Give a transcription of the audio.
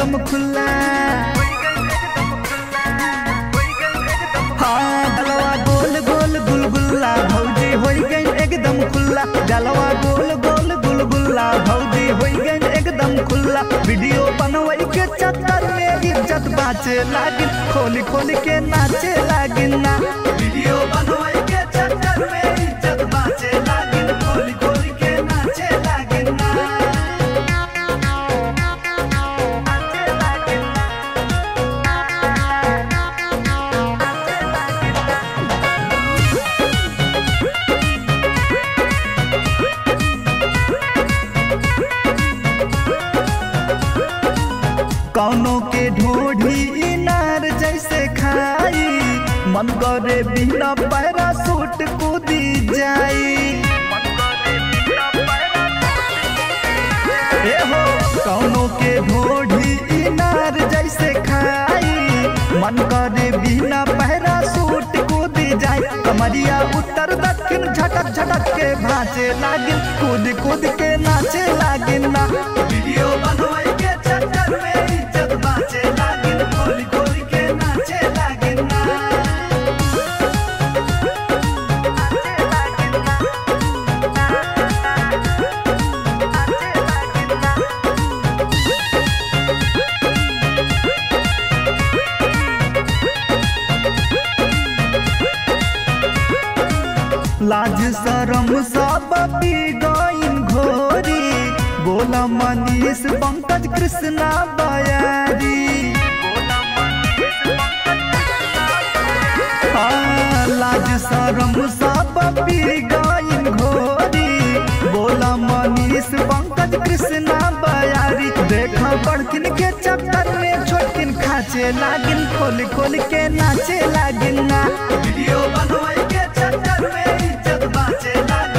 एकदम खुला। हाँ गलवा गोल गोल गुलगुल्ला भौजी हो गई एकदम खुला। गलवा गोल गोल गुलगुल्ला भौजी हो गई एकदम खुला। वीडियो बनवाई के चक्कर में इज्जत बाँचे लागिन, खोल खोल के नाचे लागिन ना। वीडियो बनवाई के चक्कर में इज्जत बाँचे लागिन, खोल खोल के नाचे लागिन ना। कौनों के ढोढ़ी इनार जैसे खाई, मन करे बिना पैरासूट कूदी जाई। हो कौनों के ढोढ़ी इनार जैसे खाई, मन करे बिना पैरासूट कूदी जाई। कमरिया उत्तर दक्षिण झटक झटक के भांचे लागिन, कूद कूद के नाचे लागिन ना। वीडियो बनवाई के चक्कर में इज्जत बाँचे लागिन, खोल खोल के नाचे लागिन ना। लाज शरम सब पी गईन घोरी, बोला मनीष पंकज कृष्णा बयारी। लाज शरम सब पी गईन घोरी, बोला मनीष पंकज कृष्णा बयारी। देखा बड़किन के चक्कर में छोटकिन खाचे लागिन, खोल खोल के नाचे लागिन ना। वीडियो बनवाई के चक्कर में इज्जत बाँचे लागिन।